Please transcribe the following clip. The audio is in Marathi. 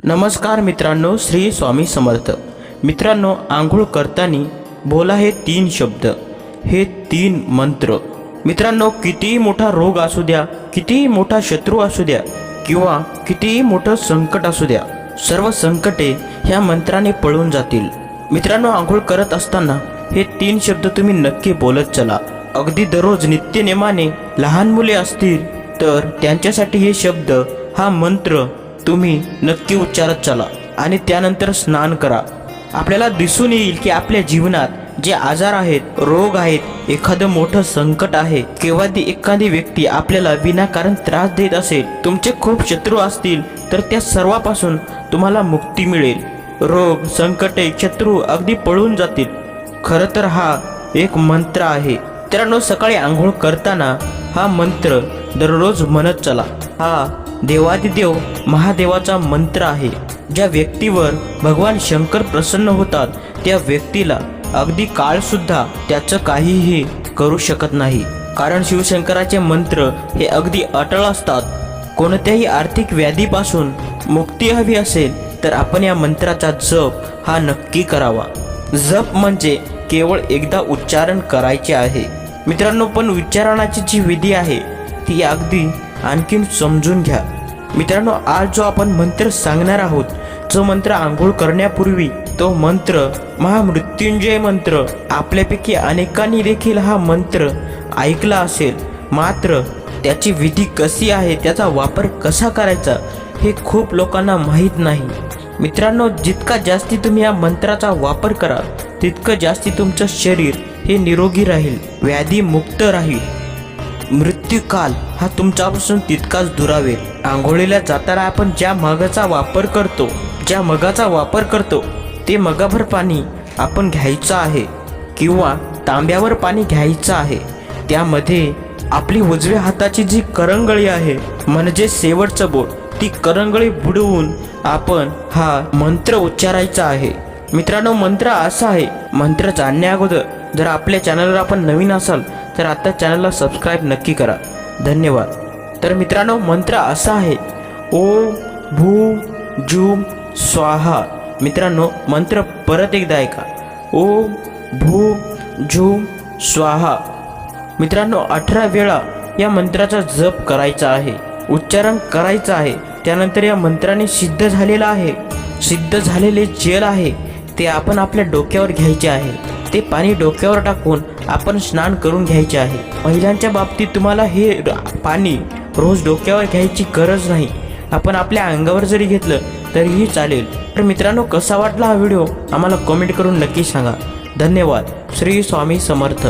नमस्कार मित्रांनो, श्री स्वामी समर्थ. मित्रांनो, आंघोळ करताना बोला हे 3 शब्द, हे 3 मंत्र. मित्रांनो, कितीही मोठा रोग असू द्या, कितीही मोठा शत्रू असू द्या किंवा कितीही मोठं संकट असू द्या, सर्व संकटे ह्या मंत्राने पळून जातील. मित्रांनो, आंघोळ करत असताना हे 3 शब्द तुम्ही नक्की बोलत चला. अगदी दररोज नित्यनेमाने लहान मुले असतील तर त्यांच्यासाठी हे शब्द, हा मंत्र तुम्ही नक्की उच्चारत चला आणि त्यानंतर स्नान करा. आपल्याला दिसून येईल की आपल्या जीवनात जे आजार आहेत, रोग आहेत, एखादं मोठं संकट आहे किंवा ती एखादी व्यक्ती आपल्याला विनाकारण त्रास देत असेल, तुमचे खूप शत्रू असतील तर त्या सर्वापासून तुम्हाला मुक्ती मिळेल. रोग, संकटे, शत्रू अगदी पळून जातील. खरं तर हा एक मंत्र आहे. मित्रांनो, सकाळी आंघोळ करताना हा मंत्र दररोज म्हणत चला. हा देवादिदेव महादेवाचा मंत्र आहे. ज्या व्यक्तीवर भगवान शंकर प्रसन्न होतात त्या व्यक्तीला अगदी काळ सुद्धा त्याचं काहीही करू शकत नाही, कारण शिवशंकराचे मंत्र हे अगदी अटळ असतात. कोणत्याही आर्थिक व्याधीपासून मुक्ती हवी असेल तर आपण या मंत्राचा जप हा नक्की करावा. जप म्हणजे केवळ एकदा उच्चारण करायचे आहे मित्रांनो, पण उच्चारणाची जी विधी आहे ती अगदी आणखीन समजून घ्या. मित्रांनो, आज जो आपण मंत्र सांगणार आहोत, जो मंत्र आंघोळ करण्यापूर्वी, तो मंत्र महामृत्युंजय मंत्र. आपल्यापैकी अनेकांनी देखील हा मंत्र ऐकला असेल, मात्र त्याची विधी कशी आहे, त्याचा वापर कसा करायचा हे खूप लोकांना माहीत नाही. मित्रांनो, जितका जास्ती तुम्ही या मंत्राचा वापर कराल तितकं जास्ती तुमचं शरीर हे निरोगी राहील, व्याधीमुक्त राहील. मृत्यूकाल हा तुमच्यापासून तितकाच दुरावेल. आंघोळीला जाताना आपण ज्या मगाचा वापर करतो ते मगाभर पाणी आपण घ्यायचं आहे किंवा तांब्यावर पाणी घ्यायचं आहे. त्यामध्ये आपली उजव्या हाताची जी करंगळी आहे, म्हणजे शेवटचं बोट, ती करंगळी बुडवून आपण हा मंत्र उच्चारायचा आहे. मित्रांनो, मंत्र असा आहे. मंत्र जाणण्या अगोदर जर आपल्या चॅनलवर आपण नवीन असाल तर आता चॅनलला सबस्क्राईब नक्की करा. धन्यवाद. तर मित्रांनो, मंत्र असा आहे, ओम भूम जूम स्वाहा. मित्रांनो, मंत्र परत एकदा ऐका, ओम भूम जूम स्वाहा. मित्रांनो, 18 वेळा या मंत्राचा जप करायचा आहे, उच्चारण करायचं आहे. त्यानंतर या मंत्राने सिद्ध झालेले जेल आहे ते आपण आपल्या डोक्यावर घ्यायचे आहे. ते पाणी डोक्यावर टाकून आपण स्नान करून घ्यायचे आहे. महिलांच्या बाबतीत तुम्हाला हे पाणी रोज डोक्यावर घ्यायची गरज नाही, आपण आपल्या अंगावर जरी घेतलं तरीही चालेल. तर मित्रांनो, कसा वाटला हा व्हिडिओ आम्हाला कमेंट करून नक्की सांगा. धन्यवाद. श्री स्वामी समर्थ.